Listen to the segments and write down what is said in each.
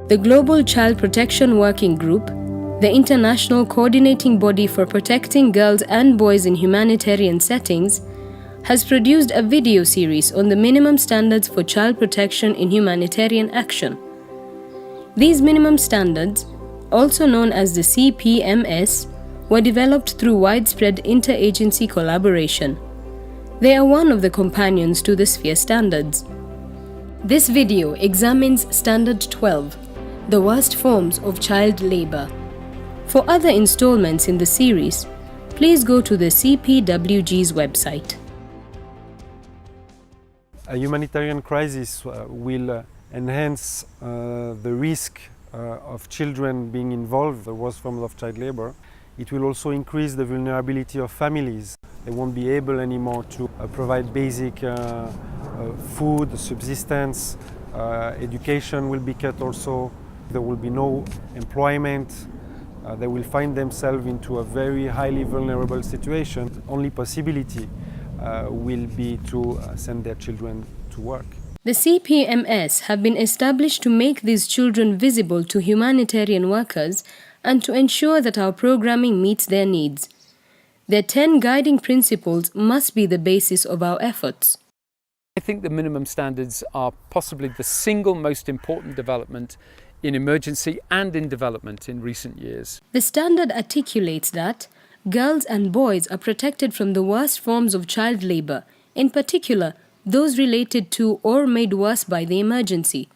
The Global Child Protection Working Group, the international coordinating body for protecting girls and boys in humanitarian settings, has produced a video series on the minimum standards for child protection in humanitarian action. These minimum standards, also known as the CPMS, were developed through widespread interagency collaboration. They are one of the companions to the Sphere standards. This video examines Standard 12, the worst forms of child labor. For other installments in the series, please go to the CPWG's website. A humanitarian crisis will enhance the risk of children being involved in the worst forms of child labor. It will also increase the vulnerability of families. They won't be able anymore to provide basic food, subsistence, education will be cut also. There will be no employment. They will find themselves into a very highly vulnerable situation. The only possibility will be to send their children to work. The CPMS have been established to make these children visible to humanitarian workers and to ensure that our programming meets their needs. Their 10 guiding principles must be the basis of our efforts. I think the minimum standards are possibly the single most important development in emergency and in development in recent years. The standard articulates that girls and boys are protected from the worst forms of child labor, in particular those related to or made worse by the emergency.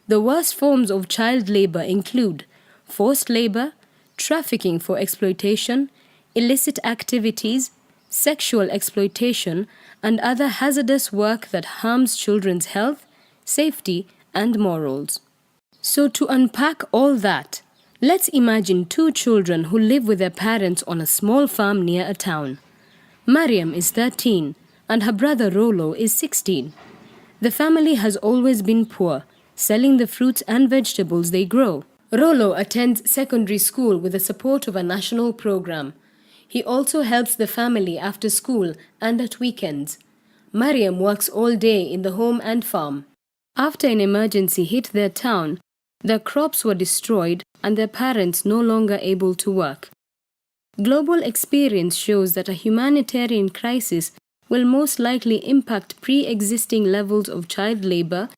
The worst forms of child labor include forced labor, trafficking for exploitation, illicit activities, sexual exploitation, and other hazardous work that harms children's health, safety, and morals. So to unpack all that, let's imagine two children who live with their parents on a small farm near a town. Mariam is 13 and her brother Rollo is 16. The family has always been poor, selling the fruits and vegetables they grow. Rollo attends secondary school with the support of a national program. He also helps the family after school and at weekends. Mariam works all day in the home and farm. After an emergency hit their town, their crops were destroyed and their parents no longer able to work. Global experience shows that a humanitarian crisis will most likely impact pre-existing levels of child labor,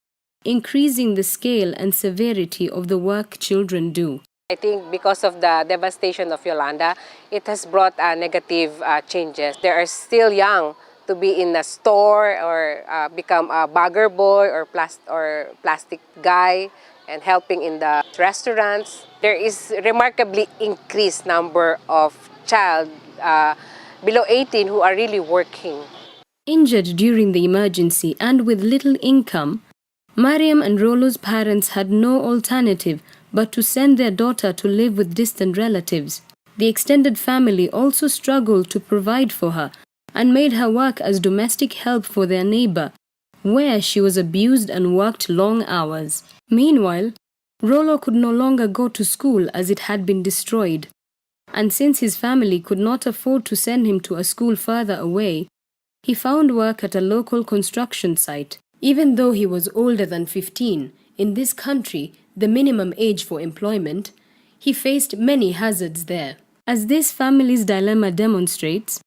increasing the scale and severity of the work children do. I think because of the devastation of Yolanda, it has brought negative changes. They are still young to be in a store or become a bagger boy or plastic guy and helping in the restaurants. There is remarkably increased number of child below 18 who are really working. Injured during the emergency and with little income, Mariam and Rollo's parents had no alternative but to send their daughter to live with distant relatives. The extended family also struggled to provide for her and made her work as domestic help for their neighbor, where she was abused and worked long hours. Meanwhile, Rollo could no longer go to school as it had been destroyed. And since his family could not afford to send him to a school further away, he found work at a local construction site. Even though he was older than 15, in this country, the minimum age for employment, he faced many hazards there. As this family's dilemma demonstrates,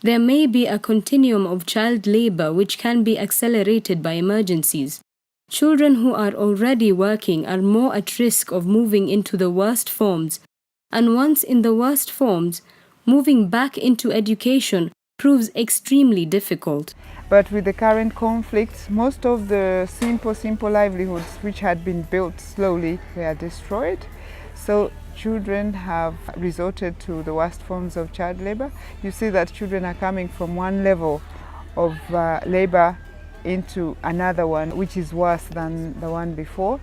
there may be a continuum of child labor which can be accelerated by emergencies. Children who are already working are more at risk of moving into the worst forms, and once in the worst forms, moving back into education proves extremely difficult. But with the current conflicts, most of the simple livelihoods which had been built slowly were destroyed. So children have resorted to the worst forms of child labor. You see that children are coming from one level of labor into another one, which is worse than the one before.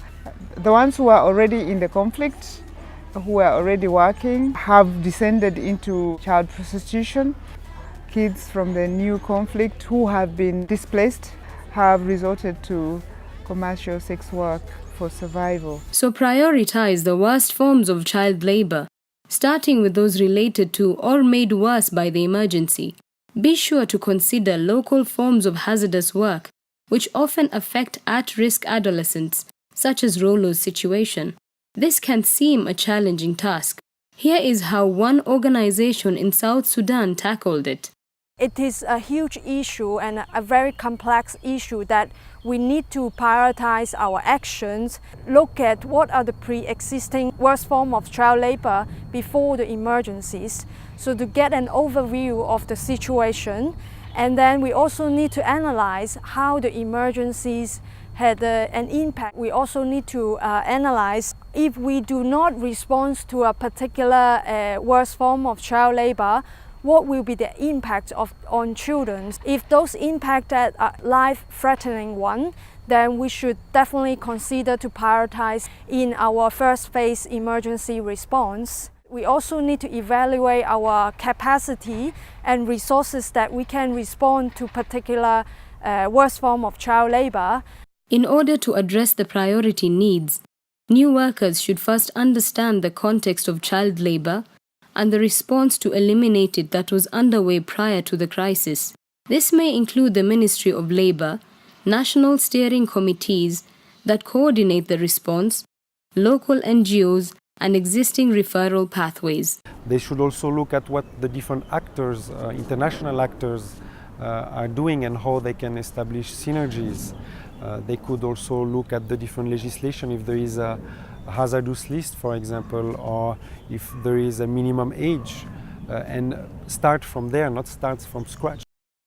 The ones who are already in the conflict, who are already working, have descended into child prostitution. Kids from the new conflict who have been displaced have resorted to commercial sex work for survival. So prioritize the worst forms of child labor, starting with those related to or made worse by the emergency. Be sure to consider local forms of hazardous work, which often affect at-risk adolescents, such as Rollo's situation. This can seem a challenging task. Here is how one organization in South Sudan tackled it. It is a huge issue and a very complex issue that we need to prioritize our actions, look at what are the pre-existing worst form of child labor before the emergencies, so to get an overview of the situation. And then we also need to analyze how the emergencies had an impact. We also need to analyze if we do not respond to a particular worst form of child labor, what will be the impact on children. If those impacts are life-threatening one, then we should definitely consider to prioritize in our first phase emergency response. We also need to evaluate our capacity and resources that we can respond to particular worst form of child labor. In order to address the priority needs, new workers should first understand the context of child labor and the response to eliminate it that was underway prior to the crisis. This may include the Ministry of Labor, national steering committees that coordinate the response, local NGOs, and existing referral pathways. They should also look at what the different actors, international actors, are doing and how they can establish synergies. They could also look at the different legislation if there is a hazardous list, for example, or if there is a minimum age, and start from there, not start from scratch.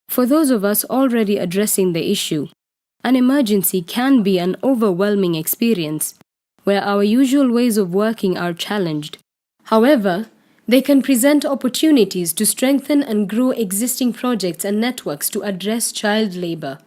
For those of us already addressing the issue, an emergency can be an overwhelming experience, where our usual ways of working are challenged. However, they can present opportunities to strengthen and grow existing projects and networks to address child labor.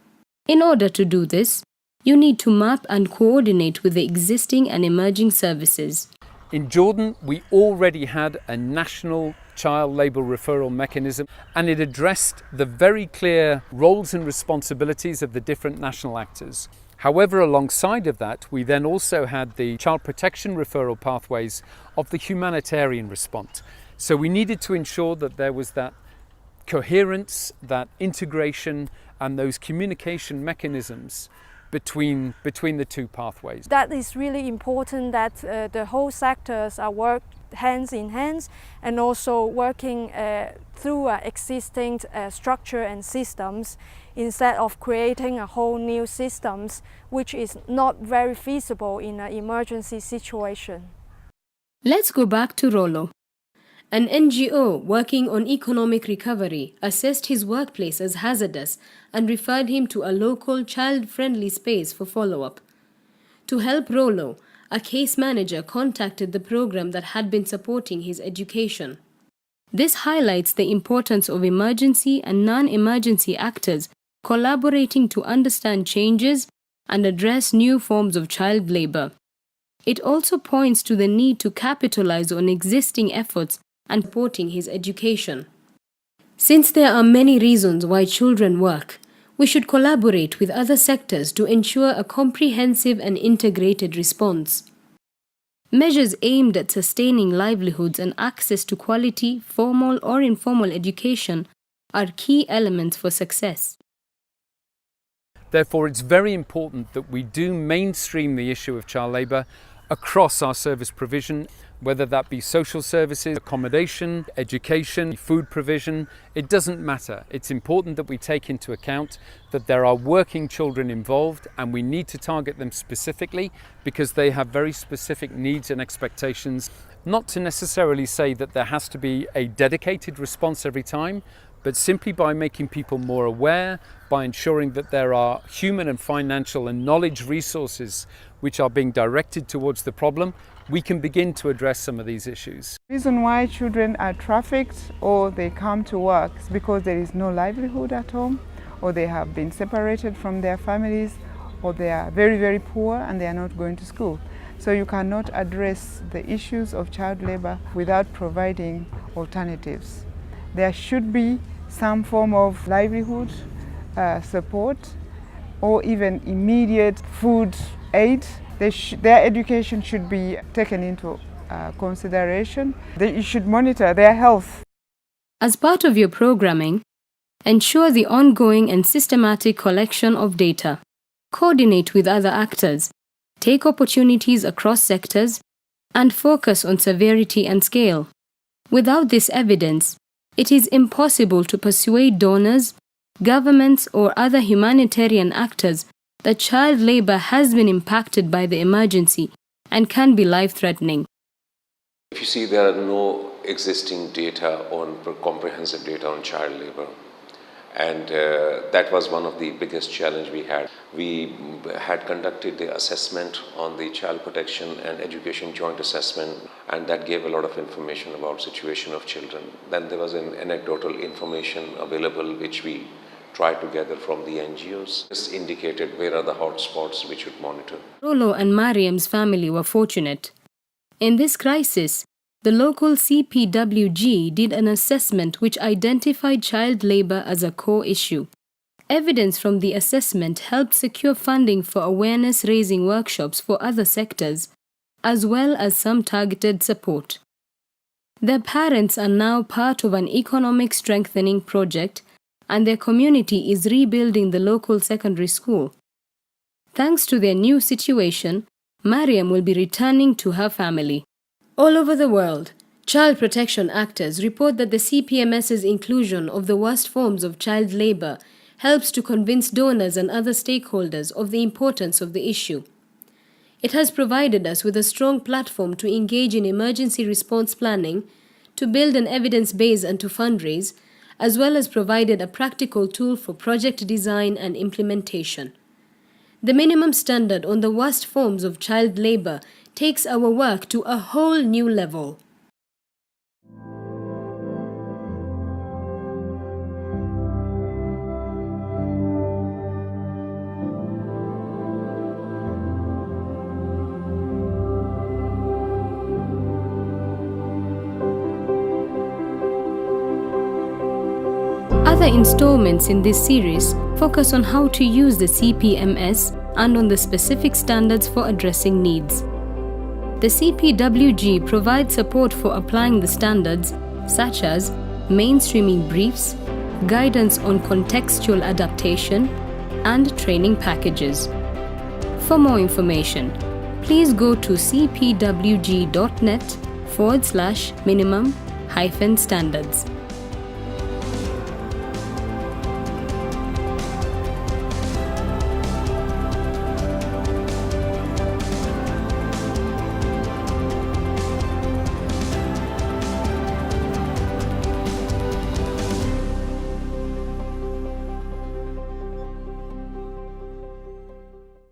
In order to do this, you need to map and coordinate with the existing and emerging services. In Jordan, we already had a national child labour referral mechanism, and it addressed the very clear roles and responsibilities of the different national actors. However, alongside of that, we then also had the child protection referral pathways of the humanitarian response. So we needed to ensure that there was that coherence, that integration, and those communication mechanisms between the two pathways. That is really important, that the whole sectors are worked hands in hands and also working through existing structure and systems instead of creating a whole new systems, which is not very feasible in an emergency situation. Let's go back to Rollo. An NGO working on economic recovery assessed his workplace as hazardous and referred him to a local child-friendly space for follow-up. To help Rollo, a case manager contacted the program that had been supporting his education. This highlights the importance of emergency and non-emergency actors collaborating to understand changes and address new forms of child labor. It also points to the need to capitalize on existing efforts and supporting his education. Since there are many reasons why children work, we should collaborate with other sectors to ensure a comprehensive and integrated response. Measures aimed at sustaining livelihoods and access to quality, formal or informal education are key elements for success. Therefore, it's very important that we do mainstream the issue of child labour across our service provision, whether that be social services, accommodation, education, food provision. It doesn't matter. It's important that we take into account that there are working children involved, and we need to target them specifically because they have very specific needs and expectations. Not to necessarily say that there has to be a dedicated response every time, but simply by making people more aware, by ensuring that there are human and financial and knowledge resources which are being directed towards the problem, we can begin to address some of these issues. The reason why children are trafficked or they come to work is because there is no livelihood at home, or they have been separated from their families, or they are very, very poor and they are not going to school. So you cannot address the issues of child labor without providing alternatives. There should be some form of livelihood support or even immediate food aid. Their education should be taken into consideration. You should monitor their health. As part of your programming, ensure the ongoing and systematic collection of data. Coordinate with other actors. take opportunities across sectors, and focus on severity and scale. Without this evidence, it is impossible to persuade donors, governments, or other humanitarian actors that child labor has been impacted by the emergency and can be life-threatening. If you see, there are no existing data on comprehensive data on child labor, and that was one of the biggest challenge we had. We had conducted the assessment on the child protection and education joint assessment, and that gave a lot of information about situation of children. Then there was an anecdotal information available which we tried to gather from the NGOs. This indicated where are the hotspots we should monitor. Rolo and Mariam's family were fortunate. In this crisis, the local CPWG did an assessment which identified child labor as a core issue. Evidence from the assessment helped secure funding for awareness-raising workshops for other sectors, as well as some targeted support. Their parents are now part of an economic strengthening project, and their community is rebuilding the local secondary school. Thanks to their new situation, Mariam will be returning to her family. All over the world, child protection actors report that the CPMS's inclusion of the worst forms of child labor helps to convince donors and other stakeholders of the importance of the issue. It has provided us with a strong platform to engage in emergency response planning, to build an evidence base and to fundraise, as well as provided a practical tool for project design and implementation. The minimum standard on the worst forms of child labor takes our work to a whole new level. Other installments in this series focus on how to use the CPMS and on the specific standards for addressing needs. The CPWG provides support for applying the standards, such as mainstreaming briefs, guidance on contextual adaptation, and training packages. For more information, please go to cpwg.net/minimum-standards.